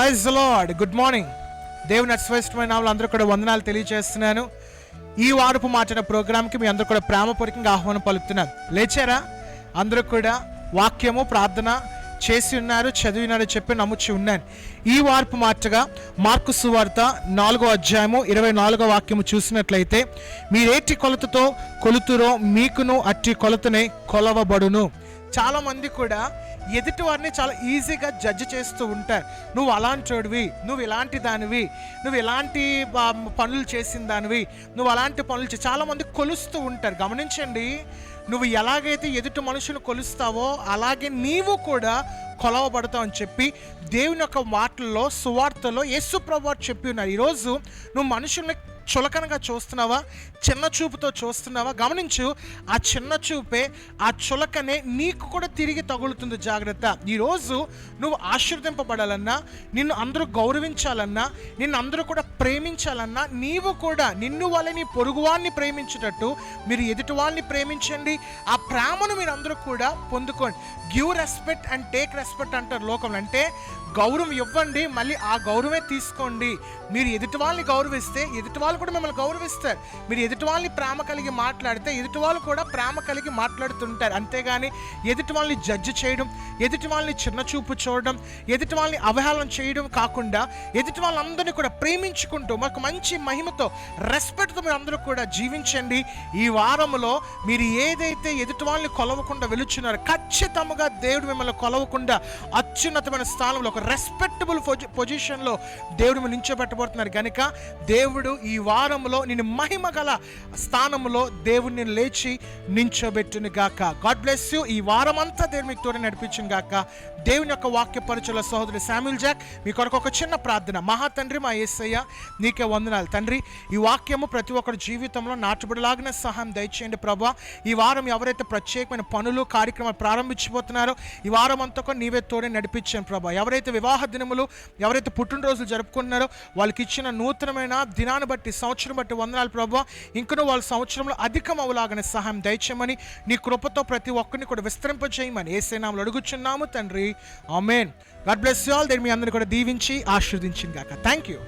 Praise the Lord. Good morning. దేవుని అశ్వష్టమైన నామములో అందరూ కూడా వందనాలు తెలియజేస్తున్నాను. ఈ వారపు మాట్లాడే ప్రోగ్రామ్కి మీ అందరూ కూడా ప్రేమపూర్వకంగా ఆహ్వానం పలుకుతున్నాను. లేచారా? అందరూ కూడా వాక్యము ప్రార్థన చేసి ఉన్నారు, చదివినారు చెప్పి నమ్ముచి ఉన్నాను. ఈ వారపు మాటగా మార్కు సువార్త 4వ అధ్యాయము 24వ వాక్యము చూసినట్లయితే, మీరేటి కొలతతో కొలుతురో మీకును అట్టి కొలతనే కొలవబడును. చాలామంది కూడా ఎదుటి వారిని చాలా ఈజీగా జడ్జ్ చేస్తూ ఉంటారు. నువ్వు అలాంటివి, నువ్వు ఇలాంటి దానివి, నువ్వు ఇలాంటి పనులు చేసిన దానివి, నువ్వు అలాంటి పనులు చాలామంది కొలుస్తూ ఉంటారు. గమనించండి, నువ్వు ఎలాగైతే ఎదుటి మనుషులు కొలుస్తావో అలాగే నీవు కూడా కొలవబడతావు అని చెప్పి దేవుని యొక్క మాటల్లో సువార్తలో యేసు ప్రభువు చెప్పి ఉన్నారు. ఈరోజు నువ్వు మనుషుల్ని చులకనగా చూస్తున్నావా, చిన్న చూపుతో చూస్తున్నావా? గమనించు, ఆ చిన్న చూపే, ఆ చులకనే నీకు కూడా తిరిగి తగులుతుంది. జాగ్రత్త. ఈరోజు నువ్వు ఆశీర్వదింపబడాలన్నా, నిన్ను అందరూ గౌరవించాలన్నా, నిన్ను అందరూ కూడా ప్రేమించాలన్నా, నీవు కూడా నిన్ను వాళ్ళని పొరుగువాన్ని ప్రేమించేటట్టు మీరు ఎదుటి వాళ్ళని ప్రేమించండి. ఆ ప్రేమను మీరు అందరూ కూడా పొందుకోండి. Give respect and take respect అంటారు లోకంలో. అంటే గౌరవం ఇవ్వండి, మళ్ళీ ఆ గౌరవమే తీసుకోండి. మీరు ఎదుటి వాళ్ళని గౌరవిస్తే ఎదుటి వాళ్ళు కూడా మిమ్మల్ని గౌరవిస్తారు. మీరు ఎదుటి వాళ్ళని ప్రేమ కలిగి మాట్లాడితే ఎదుటి వాళ్ళు కూడా ప్రేమ కలిగి మాట్లాడుతుంటారు. అంతేగాని ఎదుటి వాళ్ళని జడ్జి చేయడం, ఎదుటి వాళ్ళని చిన్న చూపు చూడడం, ఎదుటి వాళ్ళని అవహేళన చేయడం కాకుండా ఎదుటి వాళ్ళందరినీ కూడా ప్రేమించుకుంటూ మాకు మంచి మహిమతో రెస్పెక్ట్తో మీరు అందరూ కూడా జీవించండి. ఈ వారంలో మీరు ఏదైతే ఎదుటి వాళ్ళని కొలవకుండా వెలుచున్నారో ఖచ్చితంగా దేవుడు మిమ్మల్ని కొలవకుండా అత్యున్నతమైన స్థానంలో ఒక రెస్పెక్టబుల్ పొజిషన్లో దేవుడు మీరు నించోబెట్టబోతున్నారు. కనుక దేవుడు ఈ వారంలో నేను మహిమ గల స్థానంలో దేవుడిని లేచి నించోబెట్టును గాక. God bless you. ఈ వారం అంతా దేవుడు మీకు తోడు నడిపించును గాక. దేవుని యొక్క వాక్య పరిచయ సహోదరుడు శామ్యూల్ జాక్ మీ కొరకు ఒక చిన్న ప్రార్థన. మహా తండ్రి, మా యేసయ్య నీకే వందనాలు తండ్రి. ఈ వాక్యము ప్రతి ఒక్కరి జీవితంలో నాటుబడిలాగిన సహాయం దయచేయండి ప్రభా. ఈ వారం ఎవరైతే ప్రత్యేకమైన పనులు కార్యక్రమాలు ప్రారంభించబోతున్నారో ఈ వారం అంతా కూడా నీవే తోడే నడిపించాను ప్రభా. ఎవరైతే వివాహ దినములు, ఎవరైతే పుట్టినరోజులు జరుపుకున్నారో వాళ్ళకి ఇచ్చిన నూతనమైన దినాన్ని బట్టి, సంవత్సరం బట్టి వందనాలు ప్రభా. ఇంకనూ వాళ్ళ సంవత్సరంలో అధికం అవలాగనే సహాయం దయచేయమని, నీ కృపతో ప్రతి ఒక్కరిని కూడా విస్తరింపజేయమని యేసు నామములో అడుగుచున్నాము తండ్రి. ఆమేన్. God bless you all. దేవుడు మీ అందరిని కూడా దీవించి ఆశీర్వదించును గాక. Thank you.